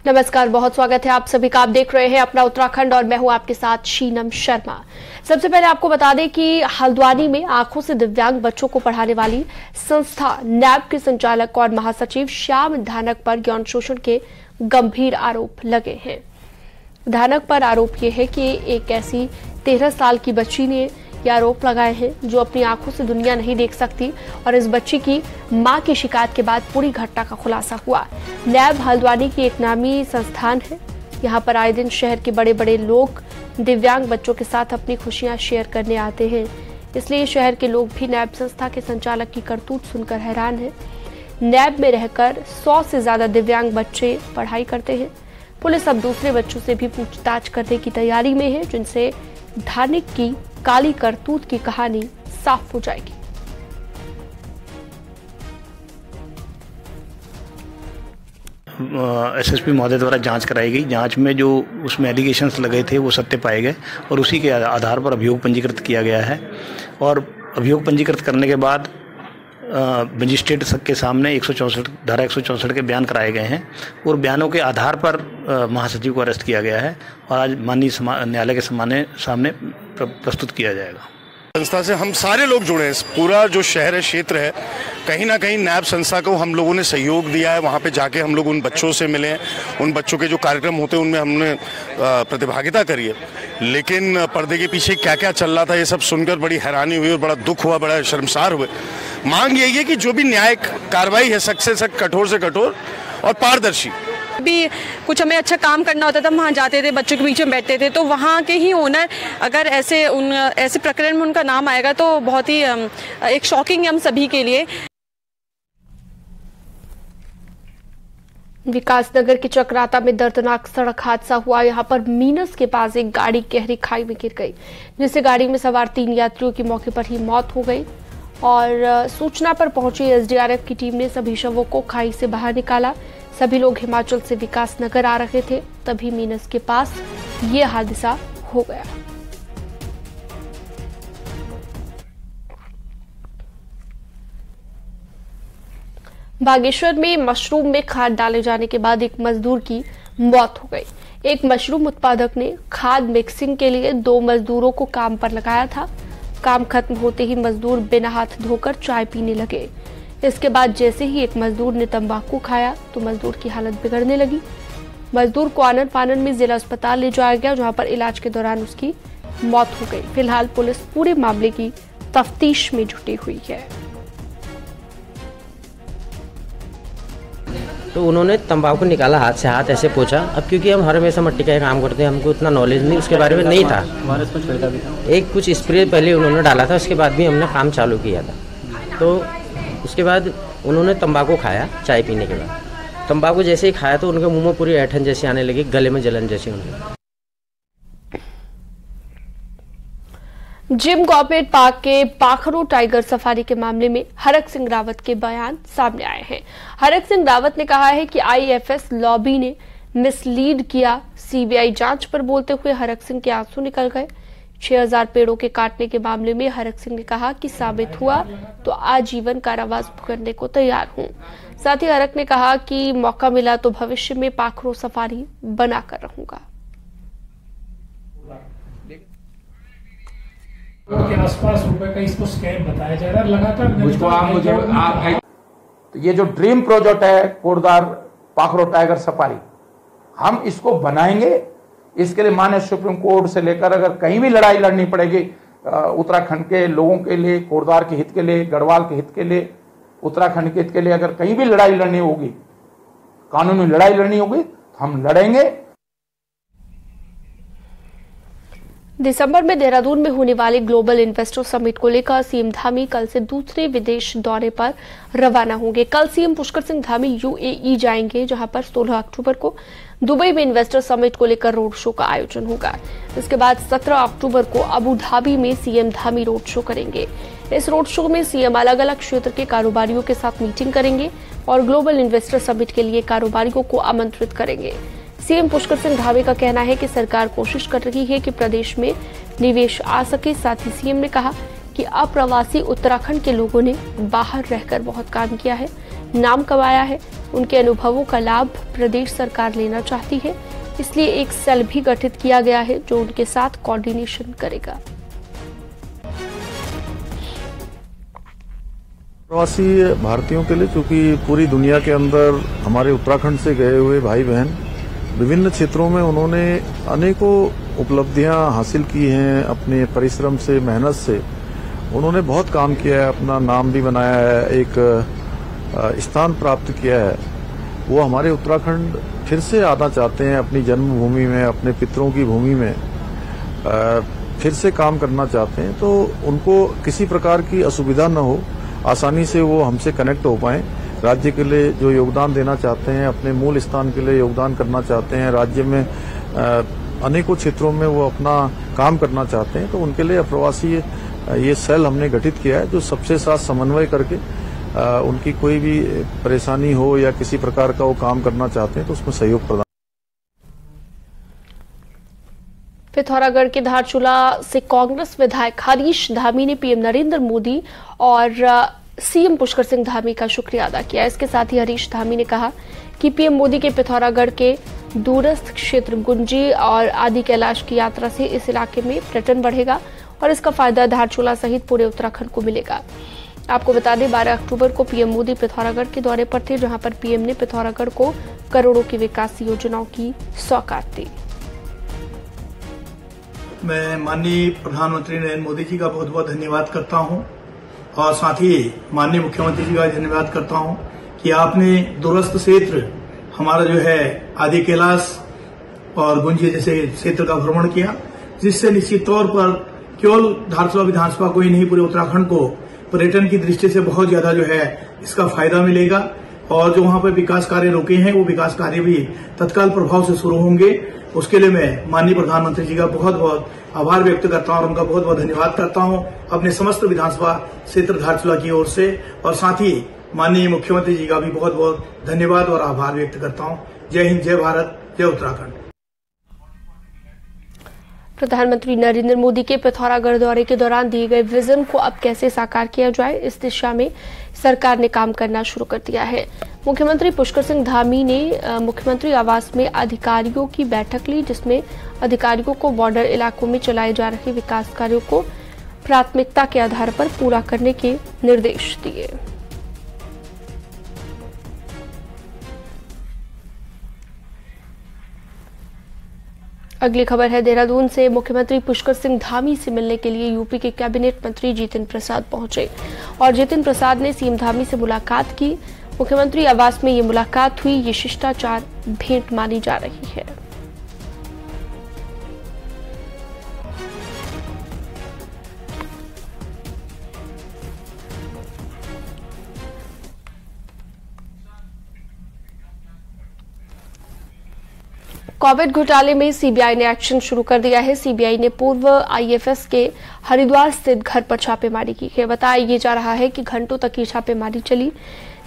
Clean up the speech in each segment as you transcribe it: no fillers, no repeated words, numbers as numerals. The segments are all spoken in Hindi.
नमस्कार, बहुत स्वागत है आप सभी का। आप देख रहे हैं अपना उत्तराखंड और मैं हूं आपके साथ शीनम शर्मा। सबसे पहले आपको बता दें कि हल्द्वानी में आंखों से दिव्यांग बच्चों को पढ़ाने वाली संस्था नैब के संचालक और महासचिव श्याम धानक पर यौन शोषण के गंभीर आरोप लगे हैं। धानक पर आरोप यह है कि एक ऐसी 13 साल की बच्ची ने ये आरोप लगाए हैं जो अपनी आंखों से दुनिया नहीं देख सकती और इस बच्ची की मां की शिकायत के बाद पूरी घटना का खुलासा हुआ। नैब हल्द्वानी की एक नामी संस्थान है। यहाँ पर आए दिन शहर के बड़े बड़े लोग दिव्यांग बच्चों के साथ अपनी खुशियां शेयर करने आते हैं, इसलिए शहर के लोग भी नैब संस्था के संचालक की करतूत सुनकर हैरान है। नैब में रहकर 100 से ज्यादा दिव्यांग बच्चे पढ़ाई करते हैं। पुलिस अब दूसरे बच्चों से भी पूछताछ करने की तैयारी में है, जिनसे धानक की काली करतूत की कहानी साफ हो जाएगी। एसएसपी महोदय द्वारा जांच कराई गई। जांच में जो उसमें एलिगेशंस लगे थे वो सत्य पाए गए और उसी के आधार पर अभियोग पंजीकृत किया गया है। और अभियोग पंजीकृत करने के बाद मजिस्ट्रेट के सामने 164 धारा 164 के बयान कराए गए हैं और बयानों के आधार पर महासचिव को अरेस्ट किया गया है और आज माननीय न्यायालय के सामने प्रस्तुत किया जाएगा। संस्था से हम सारे लोग जुड़े हैं। पूरा जो शहर है, क्षेत्र है, कहीं ना कहीं नैब संस्था को हम लोगों ने सहयोग दिया है। वहाँ पे जाके हम लोग उन बच्चों से मिले हैं, उन बच्चों के जो कार्यक्रम होते हैं उनमें हमने प्रतिभागिता करी है। लेकिन पर्दे के पीछे क्या क्या चल रहा था ये सब सुनकर बड़ी हैरानी हुई और बड़ा दुख हुआ, बड़ा शर्मसार हुए। मांग यही है कि जो भी न्यायिक कार्रवाई है सख्त से सख्त, कठोर से कठोर और पारदर्शी। भी कुछ हमें अच्छा काम करना होता था, हम वहाँ जाते थे, बच्चों के बीच में बैठते थे, तो वहाँ के ही ओनर अगर ऐसे प्रकरण में उनका नाम आएगा तो बहुत ही एक शॉकिंग है हम सभी के लिए। विकासनगर के चक्राता में दर्दनाक सड़क हादसा हुआ। यहां पर मीनस के पास एक गाड़ी गहरी खाई में गिर गई, जिससे गाड़ी में सवार 3 यात्रियों की मौके पर ही मौत हो गई और सूचना पर पहुंची एसडीआरएफ की टीम ने सभी शवों को खाई से बाहर निकाला। सभी लोग हिमाचल से विकासनगर आ रहे थे, तभी मीनस के पास ये हादसा हो गया। बागेश्वर में मशरूम में खाद डाले जाने के बाद एक मजदूर की मौत हो गई। एक मशरूम उत्पादक ने खाद मिक्सिंग के लिए 2 मजदूरों को काम पर लगाया था। काम खत्म होते ही मजदूर बिना हाथ धोकर चाय पीने लगे। इसके बाद जैसे ही एक मजदूर ने तंबाकू खाया तो मजदूर की हालत बिगड़ने लगी। मजदूर को आनन फानन में जिला अस्पताल ले जाया गया, जहां पर इलाज के दौरान उसकी मौत हो गई। फिलहाल पुलिस पूरे मामले की तफ्तीश में जुटी हुई है। तो उन्होंने तंबाकू निकाला, हाथ से हाथ ऐसे पोंछा। अब क्योंकि हम हर हमेशा मट्टी का काम करते हैं, हमको उतना नॉलेज नहीं, उसके बारे में नहीं था। एक कुछ स्प्रे पहले उन्होंने डाला था, उसके बाद भी हमने काम चालू किया था। तो उसके बाद उन्होंने तंबाकू खाया चाय पीने के बाद। तंबाकू जैसे ही खाया तो उनके मुंह में पूरी ऐठन जैसी आने लगी, गले में जलन जैसी होने लगी। जिम कॉर्पोरेट पार्क के पाखरू टाइगर सफारी के मामले में हरक सिंह रावत के बयान सामने आए हैं। हरक सिंह रावत ने कहा है कि आईएफएस लॉबी ने मिसलीड किया। सीबीआई जांच पर बोलते हुए हरक सिंह के आंसू निकल गए। 6000 पेड़ों के काटने के मामले में हरक सिंह ने कहा कि साबित हुआ तो आजीवन कारावास भुगतने को तैयार हूं। साथ ही हरक ने कहा कि मौका मिला तो भविष्य में पाखरू सफारी बनाकर रहूंगा। के आसपास रुपए का इसको स्कैम बताया जा रहा है लगातार। तो ये जो ड्रीम प्रोजेक्ट है कोटद्वार पाखरू टाइगर सफारी, हम इसको बनाएंगे। इसके लिए माननीय सुप्रीम कोर्ट से लेकर अगर कहीं भी लड़ाई लड़नी पड़ेगी उत्तराखंड के लोगों के लिए, कोटद्वार के हित के लिए, गढ़वाल के हित के लिए, उत्तराखंड के हित के लिए, अगर कहीं भी लड़ाई लड़नी होगी, कानूनी लड़ाई लड़नी होगी तो हम लड़ेंगे। दिसंबर में देहरादून में होने वाले ग्लोबल इन्वेस्टर समिट को लेकर सीएम धामी कल से दूसरे विदेश दौरे पर रवाना होंगे। कल सीएम पुष्कर सिंह धामी यूएई जाएंगे, जहां पर 16 अक्टूबर को दुबई में इन्वेस्टर समिट को लेकर रोड शो का आयोजन होगा। इसके बाद 17 अक्टूबर को अबू धाबी में सीएम धामी रोड शो करेंगे। इस रोड शो में सीएम अलग अलग क्षेत्र के कारोबारियों के साथ मीटिंग करेंगे और ग्लोबल इन्वेस्टर समिट के लिए कारोबारियों को आमंत्रित करेंगे। सीएम पुष्कर सिंह धामी का कहना है कि सरकार कोशिश कर रही है कि प्रदेश में निवेश आ सके। साथ ही सीएम ने कहा कि अप्रवासी उत्तराखंड के लोगों ने बाहर रहकर बहुत काम किया है, नाम कमाया है। उनके अनुभवों का लाभ प्रदेश सरकार लेना चाहती है, इसलिए एक सेल भी गठित किया गया है जो उनके साथ कोऑर्डिनेशन करेगा। प्रवासी भारतीयों के लिए, चूंकि पूरी दुनिया के अंदर हमारे उत्तराखंड से गए हुए भाई बहन विभिन्न क्षेत्रों में उन्होंने अनेकों उपलब्धियां हासिल की हैं। अपने परिश्रम से, मेहनत से उन्होंने बहुत काम किया है, अपना नाम भी बनाया है, एक स्थान प्राप्त किया है। वो हमारे उत्तराखंड फिर से आना चाहते हैं, अपनी जन्मभूमि में, अपने पितरों की भूमि में फिर से काम करना चाहते हैं। तो उनको किसी प्रकार की असुविधा न हो, आसानी से वो हमसे कनेक्ट हो पाएं। राज्य के लिए जो योगदान देना चाहते हैं, अपने मूल स्थान के लिए योगदान करना चाहते हैं, राज्य में अनेकों क्षेत्रों में वो अपना काम करना चाहते हैं, तो उनके लिए अप्रवासी ये सेल हमने गठित किया है जो सबसे साथ समन्वय करके उनकी कोई भी परेशानी हो या किसी प्रकार का वो काम करना चाहते हैं तो उसमें सहयोग प्रदान। पिथौरागढ़ के धारचूला से कांग्रेस विधायक हरीश धामी ने पीएम नरेंद्र मोदी और सीएम पुष्कर सिंह धामी का शुक्रिया अदा किया। इसके साथ ही हरीश धामी ने कहा कि पीएम मोदी के पिथौरागढ़ के दूरस्थ क्षेत्र गुंजी और आदि कैलाश की यात्रा से इस इलाके में पर्यटन बढ़ेगा और इसका फायदा धारचूला सहित पूरे उत्तराखंड को मिलेगा। आपको बता दें 12 अक्टूबर को पीएम मोदी पिथौरागढ़ के दौरे पर थे, जहां पर पीएम ने पिथौरागढ़ को करोड़ों की विकास योजनाओं की सौगात दी। मैं माननीय प्रधानमंत्री नरेंद्र मोदी जी का बहुत बहुत धन्यवाद करता हूं और साथ ही माननीय मुख्यमंत्री जी का धन्यवाद करता हूं कि आपने दूरस्थ क्षेत्र हमारा जो है आदि कैलाश और गुंजी जैसे क्षेत्र का भ्रमण किया, जिससे निश्चित तौर पर केवल धारचूला विधानसभा को ही नहीं पूरे उत्तराखंड को पर्यटन की दृष्टि से बहुत ज्यादा जो है इसका फायदा मिलेगा और जो वहां पर विकास कार्य रोके हैं वो विकास कार्य भी तत्काल प्रभाव से शुरू होंगे। उसके लिए मैं माननीय प्रधानमंत्री जी का बहुत बहुत आभार व्यक्त करता हूं और उनका बहुत बहुत धन्यवाद करता हूं अपने समस्त विधानसभा क्षेत्र धारचूला की ओर से, और साथ ही माननीय मुख्यमंत्री जी का भी बहुत बहुत धन्यवाद और आभार व्यक्त करता हूं। जय हिंद, जय भारत, जय उत्तराखंड। प्रधानमंत्री नरेंद्र मोदी के पिथौरागढ़ दौरे के दौरान दिए गए विजन को अब कैसे साकार किया जाए, इस दिशा में सरकार ने काम करना शुरू कर दिया है। मुख्यमंत्री पुष्कर सिंह धामी ने मुख्यमंत्री आवास में अधिकारियों की बैठक ली, जिसमें अधिकारियों को बॉर्डर इलाकों में चलाए जा रहे विकास कार्यों को प्राथमिकता के आधार पर पूरा करने के निर्देश दिए। अगली खबर है देहरादून से। मुख्यमंत्री पुष्कर सिंह धामी से मिलने के लिए यूपी के कैबिनेट मंत्री जितिन प्रसाद पहुंचे और जितिन प्रसाद ने सीएम धामी से मुलाकात की। मुख्यमंत्री आवास में ये मुलाकात हुई, ये शिष्टाचार भेंट मानी जा रही है। कोविड घोटाले में सीबीआई ने एक्शन शुरू कर दिया है। सीबीआई ने पूर्व आईएफएस के हरिद्वार स्थित घर पर छापेमारी की है। बताया जा रहा है कि घंटों तक ये छापेमारी चली।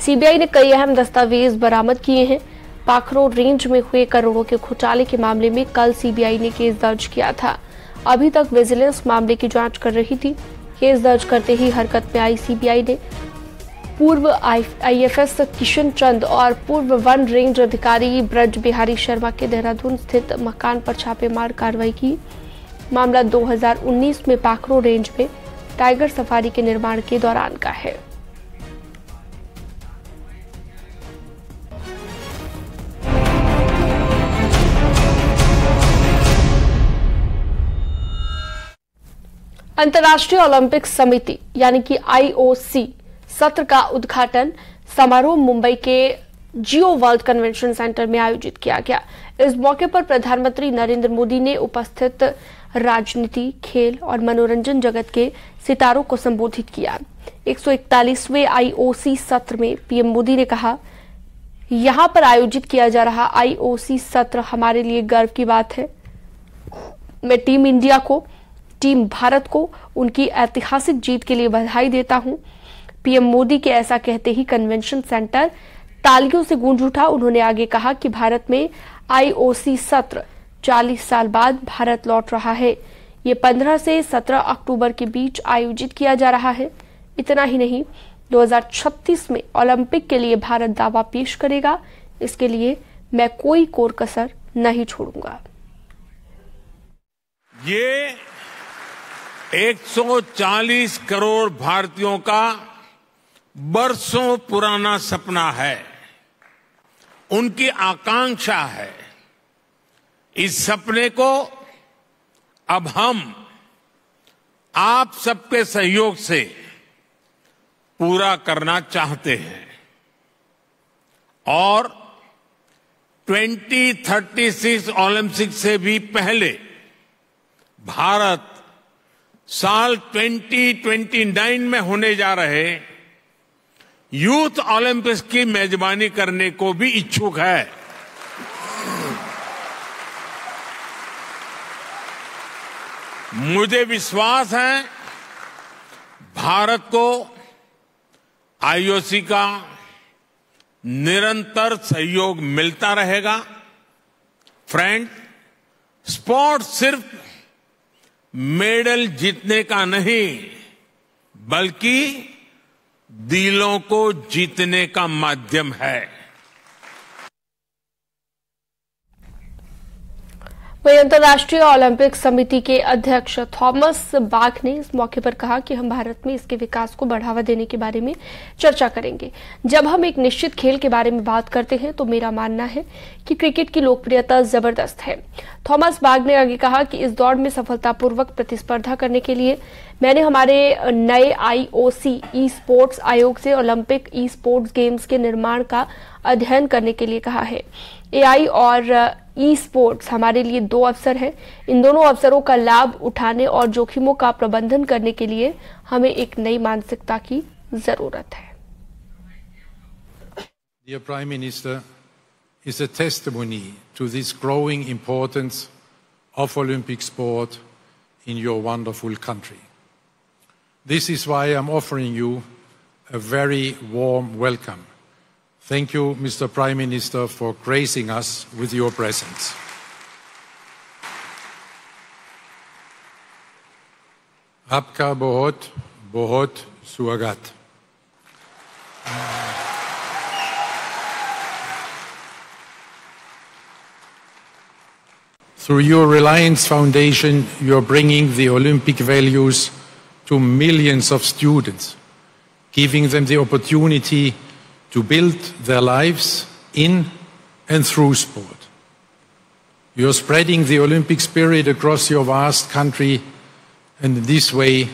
सीबीआई ने कई अहम दस्तावेज बरामद किए हैं। पाखरो रेंज में हुए करोड़ों के घोटाले के मामले में कल सीबीआई ने केस दर्ज किया था। अभी तक विजिलेंस मामले की जांच कर रही थी। केस दर्ज करते ही हरकत में आई सीबीआई ने पूर्व आईएफएस किशन चंद और पूर्व वन रेंज अधिकारी ब्रज बिहारी शर्मा के देहरादून स्थित मकान पर छापेमार कार्रवाई की। मामला 2019 में पाखरो रेंज में टाइगर सफारी के निर्माण के दौरान का है। अंतर्राष्ट्रीय ओलंपिक समिति यानी कि आईओसी सत्र का उद्घाटन समारोह मुंबई के जियो वर्ल्ड कन्वेंशन सेंटर में आयोजित किया गया। इस मौके पर प्रधानमंत्री नरेंद्र मोदी ने उपस्थित राजनीति, खेल और मनोरंजन जगत के सितारों को संबोधित किया। 141वें आईओसी सत्र में पीएम मोदी ने कहा, यहां पर आयोजित किया जा रहा आईओसी सत्र हमारे लिए गर्व की बात है। मैं टीम इंडिया को, टीम भारत को उनकी ऐतिहासिक जीत के लिए बधाई देता हूं। पीएम मोदी के ऐसा कहते ही कन्वेंशन सेंटर तालियों से गूंज उठा। उन्होंने आगे कहा कि भारत में आईओसी सत्र 40 साल बाद भारत लौट रहा है। ये 15 से 17 अक्टूबर के बीच आयोजित किया जा रहा है। इतना ही नहीं, 2036 में ओलंपिक के लिए भारत दावा पेश करेगा। इसके लिए मैं कोई कोर कसर नहीं छोड़ूंगा। ये 140 करोड़ भारतीयों का बरसों पुराना सपना है, उनकी आकांक्षा है। इस सपने को अब हम आप सबके सहयोग से पूरा करना चाहते हैं और 2036 ओलंपिक से भी पहले भारत साल 2029 में होने जा रहे यूथ ओलंपिक्स की मेजबानी करने को भी इच्छुक है। मुझे विश्वास है भारत को आईओसी का निरंतर सहयोग मिलता रहेगा। फ्रेंड, स्पोर्ट सिर्फ मेडल जीतने का नहीं बल्कि दिलों को जीतने का माध्यम है। वहीं अंतर्राष्ट्रीय ओलंपिक समिति के अध्यक्ष थॉमस बाख ने इस मौके पर कहा कि हम भारत में इसके विकास को बढ़ावा देने के बारे में चर्चा करेंगे। जब हम एक निश्चित खेल के बारे में बात करते हैं तो मेरा मानना है कि क्रिकेट की लोकप्रियता जबरदस्त है। थॉमस बाख ने आगे कहा कि इस दौड़ में सफलतापूर्वक प्रतिस्पर्धा करने के लिए मैंने हमारे नए आईओसी ई स्पोर्ट्स आयोग से ओलंपिक ई स्पोर्ट्स गेम्स के निर्माण का अध्ययन करने के लिए कहा है। एआई और ई स्पोर्ट्स हमारे लिए दो अवसर हैं। इन दोनों अवसरों का लाभ उठाने और जोखिमों का प्रबंधन करने के लिए हमें एक नई मानसिकता की जरूरत है। Dear Prime Minister, is a testimony to this growing importance of Olympic sport in your wonderful country. This is why I'm offering you a very warm welcome. Thank you, Mr. Prime Minister, for gracing us with your presence. आपका बहुत बहुत स्वागत। Through your Reliance Foundation, you are bringing the Olympic values to millions of students, giving them the opportunity to build their lives in and through sport. You are spreading the Olympic spirit across your vast country, and in this way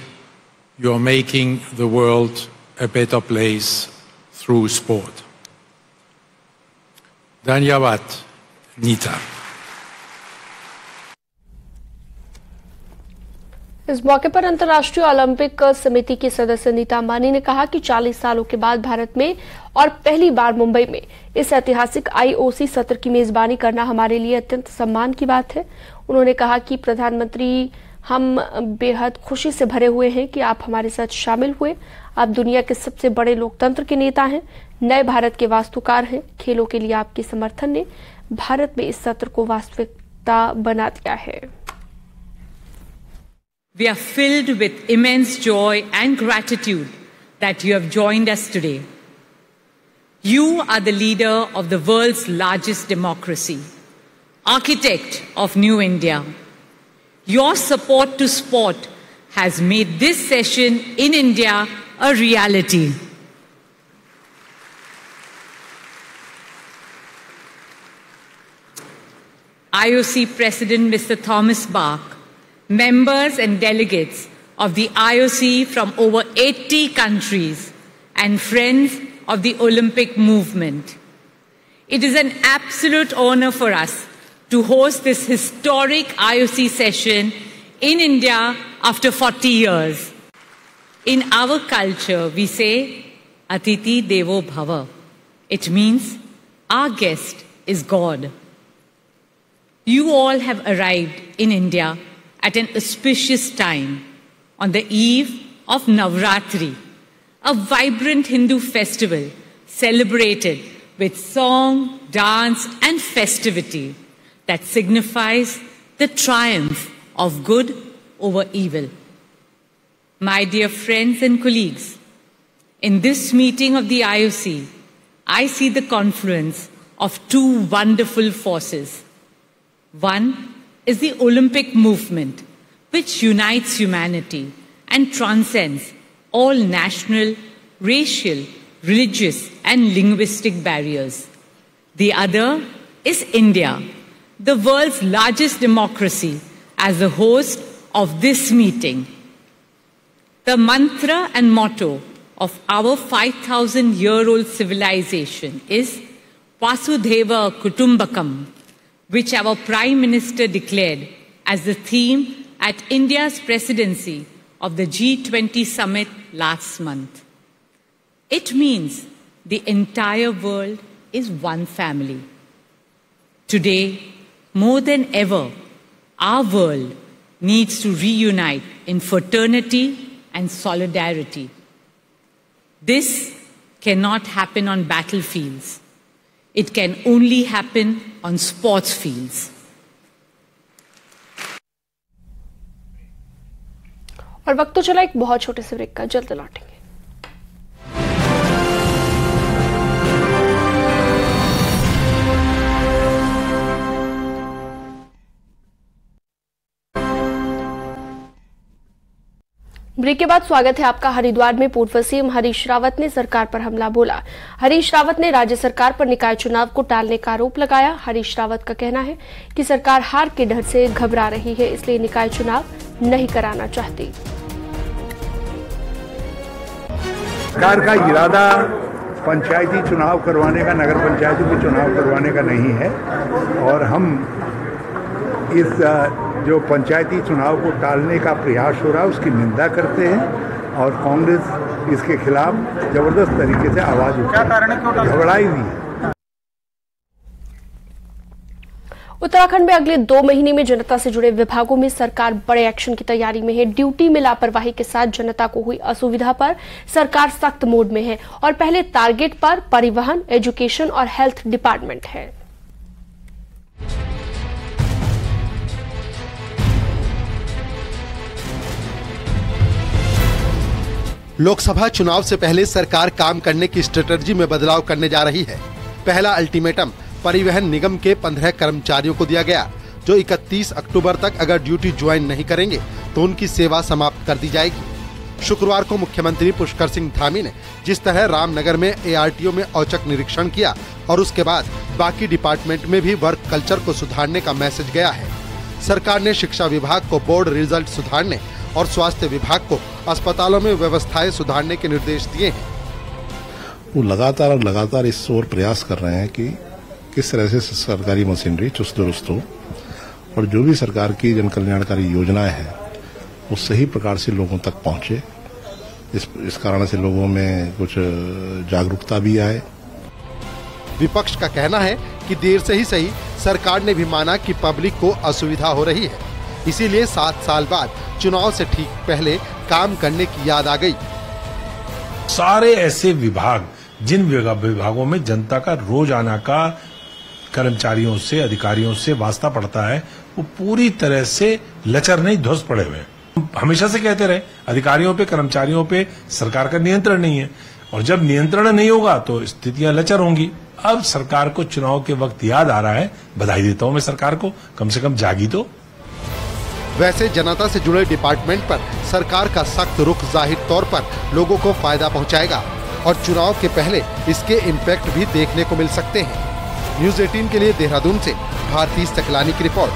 you are making the world a better place through sport. Dhanyavad, Nita. इस मौके पर अंतर्राष्ट्रीय ओलंपिक समिति की सदस्य नीता अंबानी ने कहा कि 40 सालों के बाद भारत में और पहली बार मुंबई में इस ऐतिहासिक आईओसी सत्र की मेजबानी करना हमारे लिए अत्यंत सम्मान की बात है। उन्होंने कहा कि प्रधानमंत्री, हम बेहद खुशी से भरे हुए हैं कि आप हमारे साथ शामिल हुए। आप दुनिया के सबसे बड़े लोकतंत्र के नेता हैं, नए भारत के वास्तुकार हैं। खेलों के लिए आपके समर्थन ने भारत में इस सत्र को वास्तविकता बना दिया है। We are filled with immense joy and gratitude that you have joined us today. You are the leader of the world's largest democracy, architect of New India. Your support to sport has made this session in India a reality. IOC President Mr. Thomas Bach, members and delegates of the IOC from over 80 countries, and friends of the Olympic movement. It is an absolute honor for us to host this historic IOC session in India after 40 years. In our culture, we say, Atiti Devo Bhava. It means our guest is God. You all have arrived in India at an auspicious time on the eve of Navratri, a vibrant Hindu festival celebrated with song, dance, and festivity that signifies the triumph of good over evil. My dear friends and colleagues, In this meeting of the IOC, I see the confluence of two wonderful forces. One is the Olympic movement, which unites humanity and transcends all national, racial, religious, and linguistic barriers. The other is India, the world's largest democracy, as the host of this meeting. The mantra and motto of our 5,000-year-old civilization is Vasudhaiva Kutumbakam, which our Prime Minister declared as the theme at India's presidency of the G20 summit last month. It means the entire world is one family. Today, more than ever, our world needs to reunite in fraternity and solidarity. This cannot happen on battlefields. It can only happen on sports fields. और वक्त तो चला एक बहुत छोटे से ब्रेक का, जल्द लौटेंगे। ब्रेक के बाद स्वागत है आपका। हरिद्वार में पूर्व सीएम हरीश रावत ने सरकार पर हमला बोला। हरीश रावत ने राज्य सरकार पर निकाय चुनाव को टालने का आरोप लगाया। हरीश रावत का कहना है कि सरकार हार के डर से घबरा रही है, इसलिए निकाय चुनाव नहीं कराना चाहती। सरकार का इरादा पंचायती चुनाव करवाने का, नगर पंचायतों के चुनाव करवाने का नहीं है और हम इस जो पंचायती चुनाव को टालने का प्रयास हो रहा है उसकी निंदा करते हैं और कांग्रेस इसके खिलाफ जबरदस्त तरीके से आवाज उठाई, घबराई हुई है। उत्तराखंड में अगले 2 महीने में जनता से जुड़े विभागों में सरकार बड़े एक्शन की तैयारी में है। ड्यूटी में लापरवाही के साथ जनता को हुई असुविधा पर सरकार सख्त मोड में है और पहले टारगेट पर परिवहन, एजुकेशन और हेल्थ डिपार्टमेंट है। लोकसभा चुनाव से पहले सरकार काम करने की स्ट्रेटजी में बदलाव करने जा रही है। पहला अल्टीमेटम परिवहन निगम के 15 कर्मचारियों को दिया गया, जो 31 अक्टूबर तक अगर ड्यूटी ज्वाइन नहीं करेंगे तो उनकी सेवा समाप्त कर दी जाएगी। शुक्रवार को मुख्यमंत्री पुष्कर सिंह धामी ने जिस तरह रामनगर में एआरटीओ में औचक निरीक्षण किया और उसके बाद बाकी डिपार्टमेंट में भी वर्क कल्चर को सुधारने का मैसेज गया है। सरकार ने शिक्षा विभाग को बोर्ड रिजल्ट सुधारने और स्वास्थ्य विभाग को अस्पतालों में व्यवस्थाएं सुधारने के निर्देश दिए हैं। वो लगातार इस ओर प्रयास कर रहे हैं कि किस तरह से सरकारी मशीनरी चुस्त दुरुस्त हो और जो भी सरकार की जन कल्याणकारी योजनाएं हैं वो सही प्रकार से लोगों तक पहुंचे। इस कारण से लोगों में कुछ जागरूकता भी आए। विपक्ष का कहना है कि देर से ही सही सरकार ने भी माना कि पब्लिक को असुविधा हो रही है, इसीलिए 7 साल बाद चुनाव से ठीक पहले काम करने की याद आ गई। सारे ऐसे विभाग जिन विभागों में जनता का रोज आना का कर्मचारियों से, अधिकारियों से वास्ता पड़ता है, वो पूरी तरह से लचर नहीं, ध्वस्त पड़े हुए हैं। हमेशा से कहते रहे अधिकारियों पे, कर्मचारियों पे सरकार का नियंत्रण नहीं है और जब नियंत्रण नहीं होगा तो स्थितियां लचर होंगी। अब सरकार को चुनाव के वक्त याद आ रहा है। बधाई देता हूं मैं सरकार को, कम से कम जागी तो। वैसे जनता से जुड़े डिपार्टमेंट पर सरकार का सख्त रुख जाहिर तौर पर लोगों को फायदा पहुंचाएगा और चुनाव के पहले इसके इम्पैक्ट भी देखने को मिल सकते हैं। न्यूज़ 18 के लिए देहरादून से भारती सकलानी की रिपोर्ट।